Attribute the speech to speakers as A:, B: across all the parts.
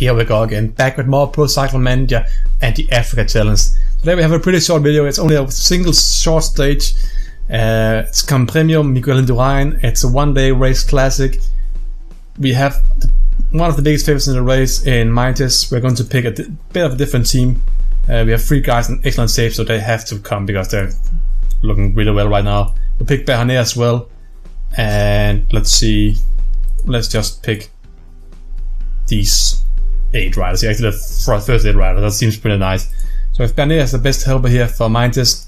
A: Here we go again, back with more Pro Cycling Manager and the Africa Challenge. Today we have a pretty short video, it's only a single short stage. It's Camp Premium, Miguel Indurain. It's a one-day race classic. We have one of the biggest favorites in the race in Mightis. We're going to pick a bit of a different team. We have 3 guys in excellent shape, so they have to come because they're looking really well right now. We'll pick Berhanet as well. And let's see, let's just pick these 8 riders. Actually the first 8 riders, that seems pretty nice. So if Berhanet is the best helper here for Mightis.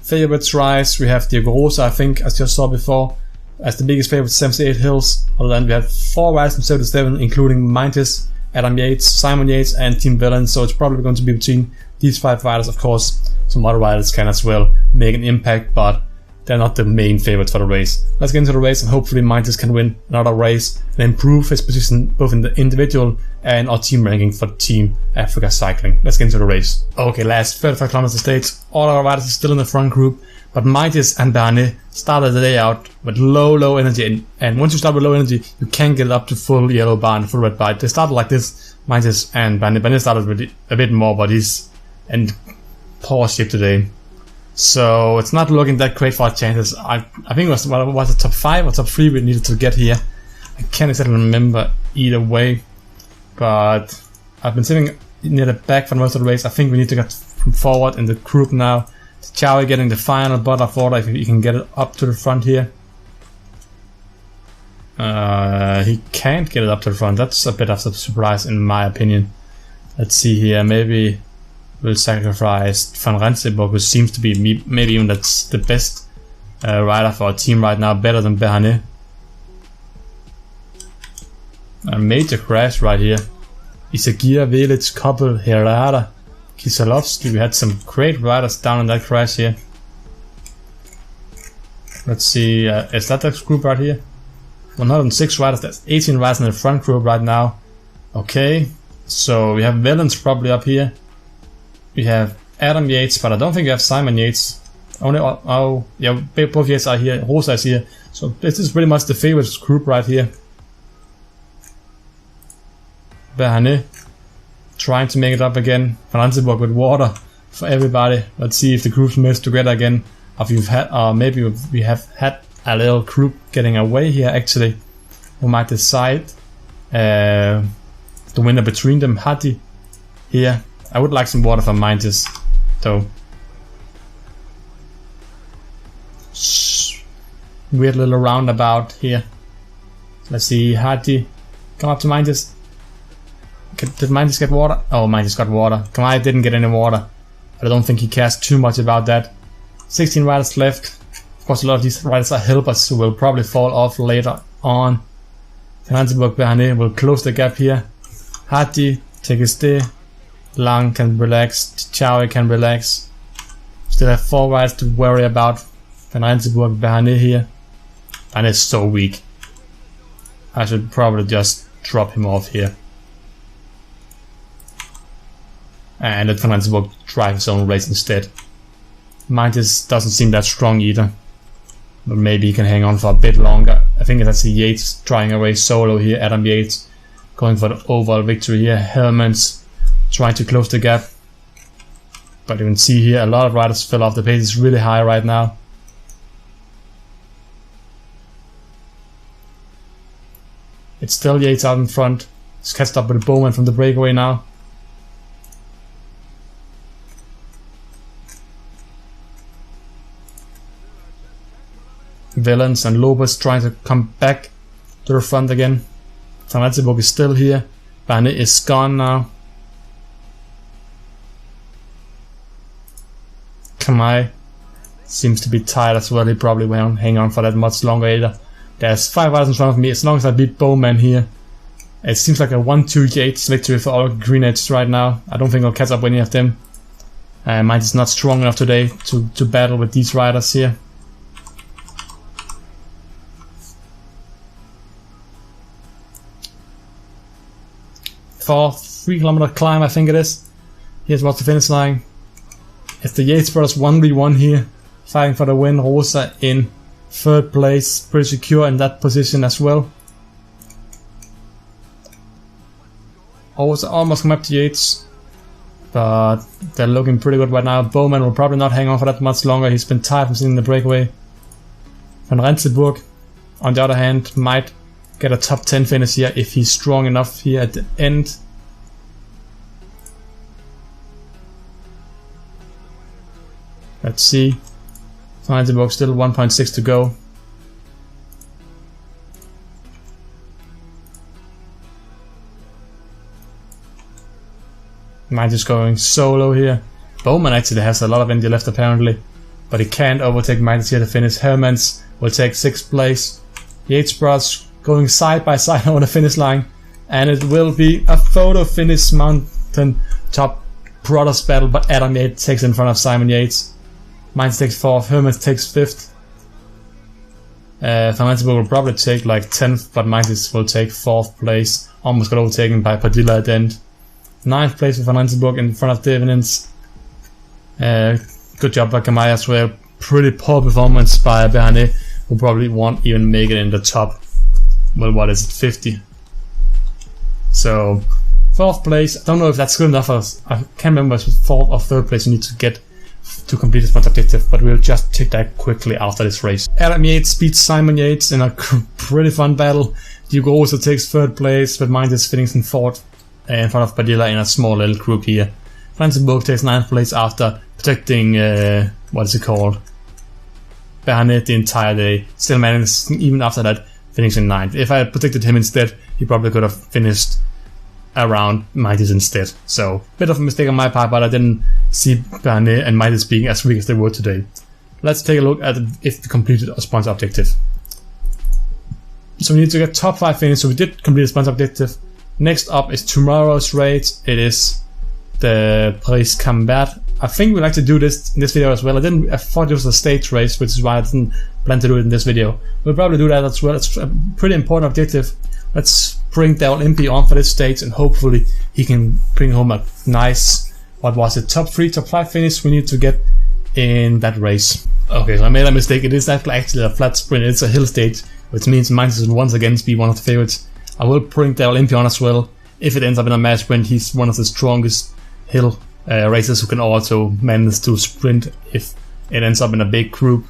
A: Favorites rise, we have Diego Rosa, I think, as just saw before, as the biggest favorite, 78 Hills. Other than we have 4 riders from 77, including Mightis, Adam Yates, Simon Yates, and Team Villain. So it's probably going to be between these 5 riders. Of course, some other riders can as well make an impact, but they're not the main favorites for the race. Let's get into the race and hopefully Mightis can win another race and improve his position both in the individual and our team ranking for Team Africa Cycling. Let's get into the race. Okay, last 35 kilometers of stage. All our riders are still in the front group, but Mightis and Berhanet started the day out with low energy, and once you start with low energy, you can get it up to full yellow bar and full red bar. They started like this, Mightis and Berhanet. Berhanet started with a bit more, but he's in poor shape today. So it's not looking that great for our chances. I think it was the top 5 or top 3 we needed to get here. I can't exactly remember either way, but I've been sitting near the back for most of the race. I think we need to get forward in the group now. Chowie getting the final butt-off order if he can get it up to the front here. He can't get it up to the front. That's a bit of a surprise in my opinion. Let's see here, maybe we'll sacrifice Van Rensburg, who seems to be maybe even that's the best rider for our team right now, better than Berhanet. A major crash right here. Isagia, Velic, Koppel, Herrera, Kieselowski. We had some great riders down in that crash here. Let's see, is that the group right here? 106 riders, that's 18 riders in the front group right now. Okay, so we have Villains probably up here. We have Adam Yates, but I don't think we have Simon Yates. Only, oh yeah, both Yates are here, Rosa is here. So this is pretty much the favorites group right here. Berhanet trying to make it up again. Van Rensburg with water for everybody. Let's see if the groups merge together again. If we've had, maybe we have had a little group getting away here actually. We might decide the winner between them. Hadi here. I would like some water for Mightis though. Weird little roundabout here. Let's see, Hadi, come up to Mightis. Did Mightis get water? Oh, Mightis got water. Kamai didn't get any water. But I don't think he cares too much about that. 16 riders left. Of course, a lot of these riders are helpers who will probably fall off later on. Van Rensburg, Berhanet will close the gap here. Hadi, take his day. Lang can relax. Chowie can relax. Still have 4 riders to worry about. Van Rensburg, Berhanet here. And it's so weak. I should probably just drop him off here. And let Van Rensburg drive his own race instead. Mightis doesn't seem that strong either. But maybe he can hang on for a bit longer. I think that's Yates trying a race solo here. Adam Yates going for the overall victory here. Hellman's trying to close the gap. But you can see here a lot of riders fell off. The pace is really high right now. It's still Yates out in front. He's catched up with Bowman from the breakaway now. Villains and Lopez trying to come back to the front again. Van Rensburg is still here. Berhanet is gone now. Kamai seems to be tired as well. He probably won't hang on for that much longer either. There's 5 riders in front of me. As long as I beat Bowman here, it seems like a 1-2 Yates victory for all green edges right now. I don't think I'll catch up with any of them. Might is not strong enough today to battle with these riders here. For 3-kilometer climb, I think it is. Here's what's the finish line. It's the Yates brothers 1v1 here, fighting for the win. Rosa in 3rd place, pretty secure in that position as well. almost come up to Yates, but they're looking pretty good right now. Bowman will probably not hang on for that much longer. He's been tired from seeing the breakaway. Van Rensburg, on the other hand, might get a top 10 finish here if he's strong enough here at the end. Let's see. Van Rensburg still 1.6 to go. Might just going solo here. Bowman actually has a lot of energy left apparently, but he can't overtake Midas here to finish. Hermans will take 6th place. Yates Brothers going side by side over the finish line, and it will be a photo finish mountain top brothers battle, but Adam Yates takes in front of Simon Yates. Midas takes 4th, Hermans takes 5th. Van Rensburg will probably take like 10th, but Midas will take 4th place. Almost got overtaken by Padilla at the end. 9th place for Van Rensburg in front of Devenins. Good job by Kamaya as well. Pretty poor performance by Bernet, who probably won't even make it in the top. Well, what is it, 50? So, 4th place. I don't know if that's good enough for us. I can't remember if it's 4th or 3rd place you need to get to complete this objective, but we'll just check that quickly after this race. Adam Yates beats Simon Yates in a pretty fun battle. Duke also takes 3rd place, but Midas finishing 4th. In front of Padilla in a small little group here. Rensburg takes 9th place after protecting, what is it called? Bernet the entire day. Still managed, even after that, finishing 9th. If I had protected him instead, he probably could have finished around Midas instead. So, bit of a mistake on my part, but I didn't see Bernet and Midas being as weak as they were today. Let's take a look at if we completed a sponsor objective. So we need to get top 5 finish, so we did complete a sponsor objective. Next up is tomorrow's race. It is the Paris Combat. I think we like to do this in this video as well. I thought it was a stage race, which is why I didn't plan to do it in this video. We'll probably do that as well. It's a pretty important objective. Let's bring Daryl Impey on for this stage, and hopefully he can bring home a nice, what was it, top 3, top 5 finish we need to get in that race. Okay, so I made a mistake. It is actually a flat sprint. It's a hill stage, which means Midas will once again be one of the favorites. I will bring Daryl Impey on as well. If it ends up in a match sprint, he's one of the strongest hill racers who can also manage to sprint if it ends up in a big group.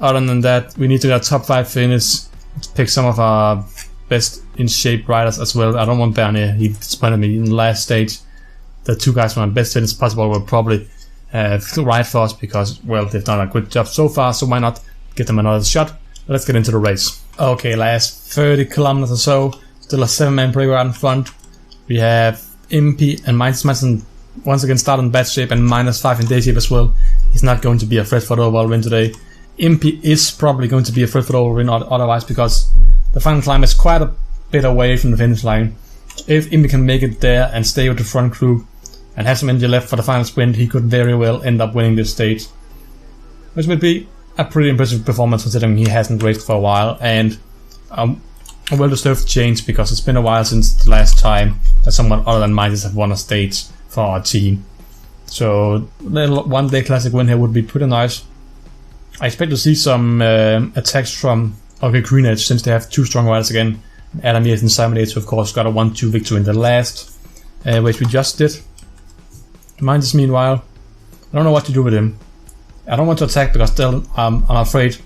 A: Other than that, we need to get a top 5 finish. Let's pick some of our best in shape riders as well. I don't want Bernier. He disappointed me in the last stage. The 2 guys from my best finish possible will probably ride for us because, well, they've done a good job so far, so why not give them another shot. Let's get into the race. Okay, last 30 kilometers or so. Still a 7-man breaker out in front. We have Impey and Midas Madsen once again start in bad shape and -5 in day shape as well. He's not going to be a threat for the overall win today. Impey is probably going to be a threat for the overall win otherwise, because the final climb is quite a bit away from the finish line. If Impey can make it there and stay with the front group and have some energy left for the final sprint, he could very well end up winning this stage, which would be a pretty impressive performance considering he hasn't raced for a while, and a well-deserved change because it's been a while since the last time that someone other than Midas have won a stage for our team. So a little one-day classic win here would be pretty nice. I expect to see some attacks from Green Edge since they have 2 strong riders again. Adam Yates and Simon Yates, of course, got a 1-2 victory in the last race we just did. Midas, meanwhile, I don't know what to do with him. I don't want to attack because still I'm afraid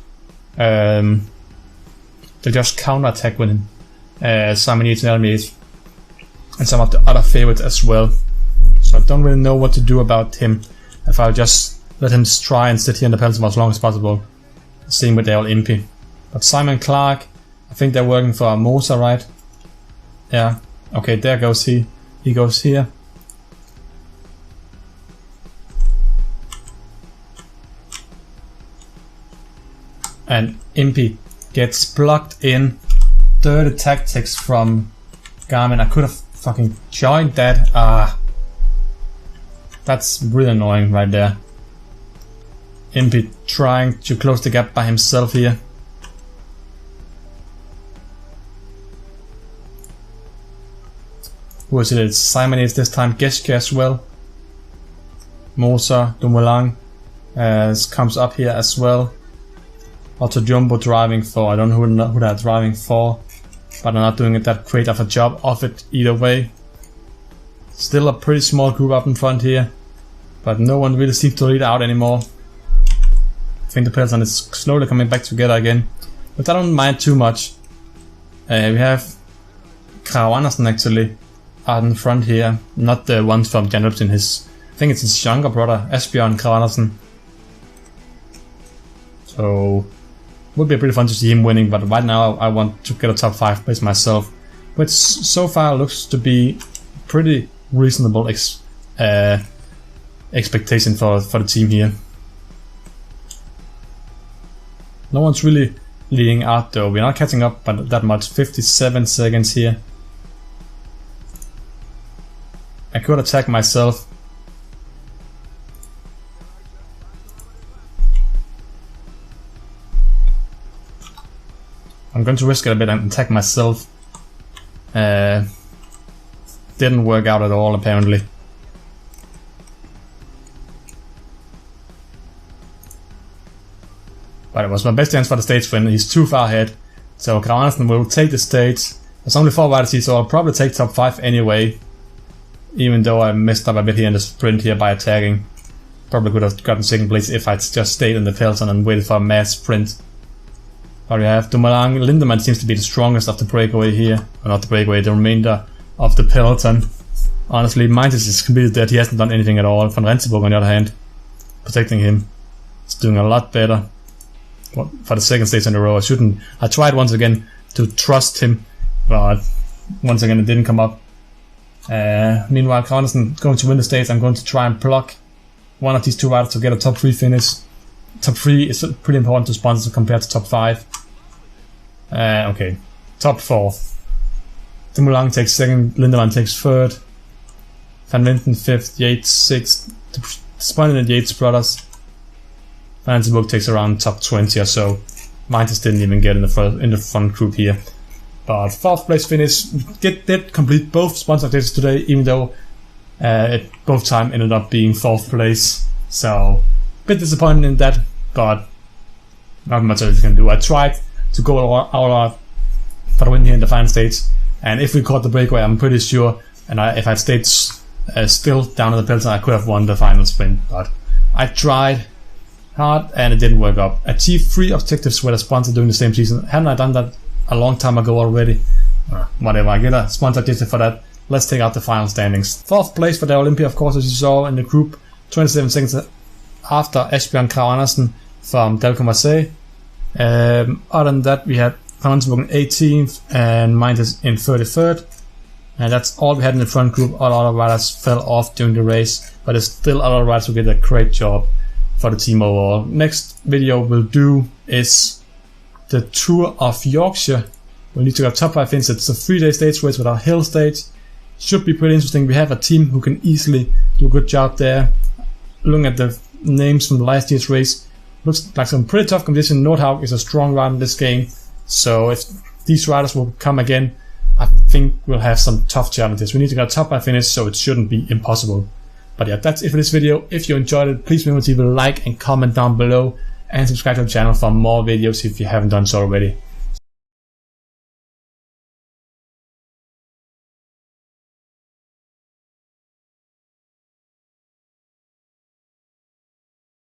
A: they'll just counter-attack with him. Simon Yates and Adam Yates, and some of the other favorites as well. So I don't really know what to do about him. If I'll just let him try and sit here in the pencil for as long as possible. Same with Daryl Impey. But Simon Clark, I think they're working for Mosa, right? Yeah. Okay, there goes he. He goes here. And Impey gets blocked in. Dirty tactics from Garmin. I could have fucking joined that. That's really annoying right there. Impey trying to close the gap by himself here. Who is it? It's Simon Yates this time. Geschke as well. Mosa, Dumoulin comes up here as well. Also Jumbo driving for, I don't know who they're driving for, but I'm not doing it that great of a job of it either way. Still a pretty small group up in front here, but no one really seems to lead out anymore. I think the peloton is slowly coming back together again, but I don't mind too much. We have Krag Andersen actually out in front here, not the ones from Jan Ripton, I think it's his younger brother, Asbjørn Krag Andersen. So, would be pretty fun to see him winning, but right now I want to get a top 5 place myself, which so far looks to be pretty reasonable expectation for the team here. No one's really leading out though, we're not catching up by that much, 57 seconds here. I could attack myself. I'm going to risk it a bit and attack myself. Didn't work out at all apparently. But it was my best chance for the stage win. He's too far ahead. So Krag Andersen will take the stage. There's only 4 riders here, so I'll probably take top 5 anyway. Even though I messed up a bit here in the sprint here by attacking. Probably could have gotten second place if I'd just stayed in the peloton and waited for a mass sprint. But we have Dumoulin. Lindemann seems to be the strongest of the breakaway here. Or not the breakaway, the remainder of the peloton. Honestly, Meintjes is completely dead. He hasn't done anything at all. Van Rensburg on the other hand, protecting him. He's doing a lot better. For the second stage in a row, I tried once again to trust him, but once again it didn't come up. Meanwhile, Krag Andersen going to win the stage. I'm going to try and block one of these 2 riders to get a top 3 finish. Top 3 is pretty important to sponsor compared to top 5. Okay, top 4. Dumoulin takes 2nd, Lindemann takes 3rd, Van Linden 5th, Yates 6th. Disappointed in Yates brothers. Van Rensburg takes around top 20 or so. Meintjes didn't even get in the front group here. But 4th place finish, did complete both sponsor days today, even though it both time ended up being 4th place. So, a bit disappointed in that, but not much else you can do. I tried to go all out for the win here in the final stage, and if we caught the breakaway, I'm pretty sure, and if I stayed still down in the peloton, I could have won the final sprint, but I tried hard and it didn't work out. Achieved 3 objectives with a sponsor during the same season. Hadn't I done that a long time ago already? Whatever, I get a sponsor objective for that. Let's take out the final standings. 4th place for the Olympia, of course, as you saw in the group, 27 seconds after Asbjørn Krag Andersen from Delco Marseille. Other than that, we had Van Rensburg in 18th and Meintjes in 33rd. And that's all we had in the front group. All other riders fell off during the race, but there's still other riders who did a great job for the team overall. Next video we'll do is the Tour of Yorkshire. We need to get top 5 finishes. It's a 3-day stage race with our hill stage. Should be pretty interesting. We have a team who can easily do a good job there. Looking at the names from the last year's race, looks like some pretty tough competition. Nordhaug is a strong rider in this game, so if these riders will come again, I think we'll have some tough challenges. We need to get a top 5 finish, so it shouldn't be impossible. But yeah, that's it for this video. If you enjoyed it, please remember to leave a like and comment down below, and subscribe to the channel for more videos if you haven't done so already.